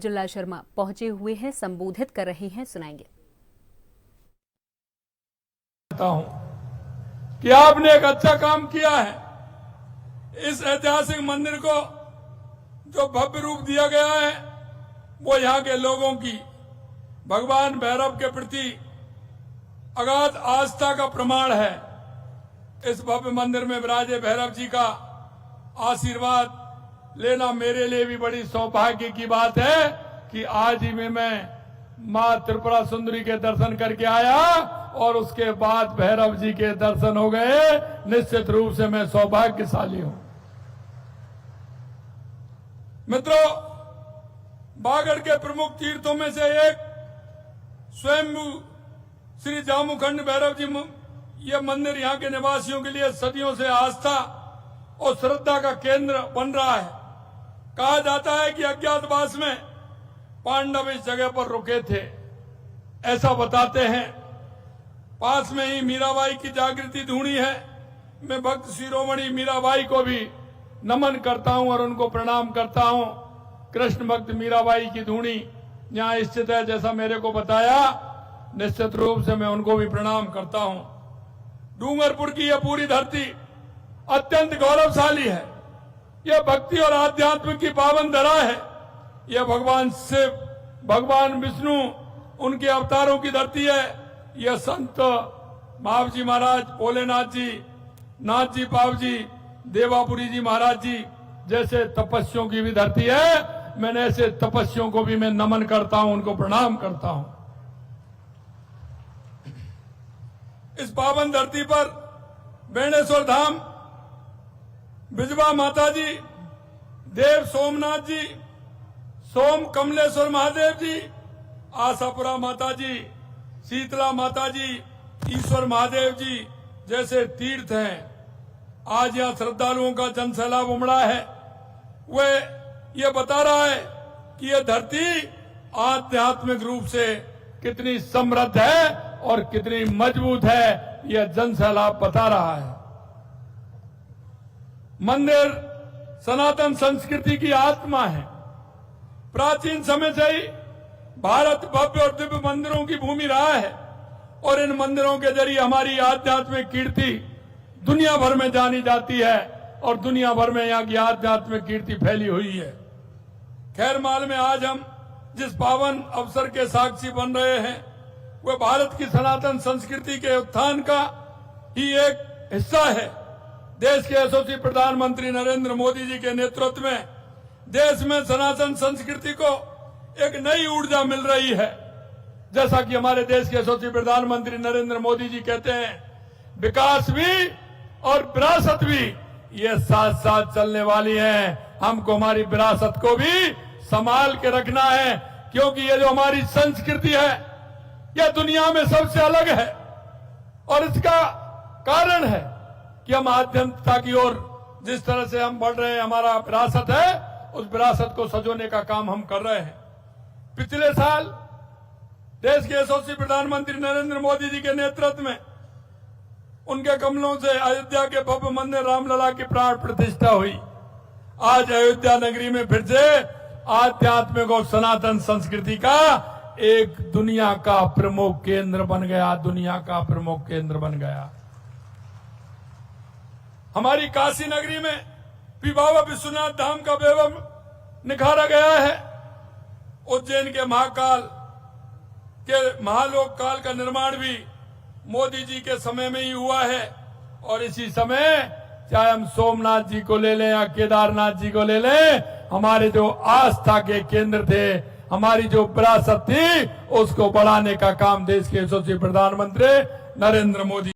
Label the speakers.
Speaker 1: जिला शर्मा पहुंचे हुए हैं, संबोधित कर रहे हैं, सुनाएंगे।
Speaker 2: कि आपने एक अच्छा काम किया है। इस ऐतिहासिक मंदिर को जो भव्य रूप दिया गया है वो यहाँ के लोगों की भगवान भैरव के प्रति अगाध आस्था का प्रमाण है। इस भव्य मंदिर में विराजे भैरव जी का आशीर्वाद लेना मेरे लिए भी बड़ी सौभाग्य की बात है कि आज ही में मैं मां त्रिपुरा सुंदरी के दर्शन करके आया और उसके बाद भैरव जी के दर्शन हो गए। निश्चित रूप से मैं सौभाग्यशाली हूं। मित्रों, बागड़ के प्रमुख तीर्थों में से एक स्वयंभू श्री जामुखंड भैरव जी यह मंदिर यहाँ के निवासियों के लिए सदियों से आस्था और श्रद्धा का केंद्र बन रहा है। कहा जाता है कि अज्ञातवास में पांडव इस जगह पर रुके थे, ऐसा बताते हैं। पास में ही मीराबाई की जागृति ढूंढी है। मैं भक्त शिरोमणि मीराबाई को भी नमन करता हूं और उनको प्रणाम करता हूं। कृष्ण भक्त मीराबाई की धूणी यहाँ स्थित है, जैसा मेरे को बताया। निश्चित रूप से मैं उनको भी प्रणाम करता हूं। डूंगरपुर की यह पूरी धरती अत्यंत गौरवशाली है। यह भक्ति और आध्यात्म की पावन धरा है। यह भगवान शिव, भगवान विष्णु, उनके अवतारों की धरती है। यह संत महावजी महाराज, भोलेनाथ जी, नाथ जी, पाव जी, देवापुरी जी महाराज जी जैसे तपस्वियों की भी धरती है। मैंने ऐसे तपस्वियों को भी मैं नमन करता हूं, उनको प्रणाम करता हूं। इस पावन धरती पर बेणेश्वर धाम, बिजबा माता जी, देव सोमनाथ जी, सोम कमलेश्वर महादेव जी, आशापुरा माता जी, शीतला माता जी, ईश्वर महादेव जी जैसे तीर्थ हैं। आज यहाँ श्रद्धालुओं का जनसैलाब उमड़ा है। वे ये बता रहा है कि यह धरती आध्यात्मिक रूप से कितनी समृद्ध है और कितनी मजबूत है, यह जनसैलाब बता रहा है। मंदिर सनातन संस्कृति की आत्मा है। प्राचीन समय से ही भारत भव्य और दिव्य मंदिरों की भूमि रहा है और इन मंदिरों के जरिए हमारी आध्यात्मिक कीर्ति दुनिया भर में जानी जाती है और दुनिया भर में यहाँ की आध्यात्मिक कीर्ति फैली हुई है। खैर माल में आज हम जिस पावन अवसर के साक्षी बन रहे हैं वह भारत की सनातन संस्कृति के उत्थान का ही एक हिस्सा है। देश के यशस्वी प्रधानमंत्री नरेंद्र मोदी जी के नेतृत्व में देश में सनातन संस्कृति को एक नई ऊर्जा मिल रही है। जैसा कि हमारे देश के यशस्वी प्रधानमंत्री नरेंद्र मोदी जी कहते हैं, विकास भी और विरासत भी ये साथ साथ चलने वाली है। हमको हमारी विरासत को भी संभाल के रखना है, क्योंकि ये जो हमारी संस्कृति है यह दुनिया में सबसे अलग है और इसका कारण है कि हम आध्यात्मिकता की ओर जिस तरह से हम बढ़ रहे हैं, हमारा विरासत है, उस विरासत को सजोने का काम हम कर रहे हैं। पिछले साल देश के यशस्वी प्रधानमंत्री नरेंद्र मोदी जी के नेतृत्व में उनके कमलों से अयोध्या के भव्य मंदिर रामलला की प्राण प्रतिष्ठा हुई। आज अयोध्या नगरी में फिर से आध्यात्मिक और सनातन संस्कृति का एक दुनिया का प्रमुख केंद्र बन गया, दुनिया का प्रमुख केंद्र बन गया। हमारी काशी नगरी में भी बाबा विश्वनाथ धाम का वैभव निखारा गया है। उज्जैन के महाकाल के महालोक काल का निर्माण भी मोदी जी के समय में ही हुआ है और इसी समय चाहे हम सोमनाथ जी को ले लें या केदारनाथ जी को ले लें, हमारे जो आस्था के केंद्र थे, हमारी जो विरासत थी, उसको बढ़ाने का काम देश के यशस्वी प्रधानमंत्री नरेंद्र मोदी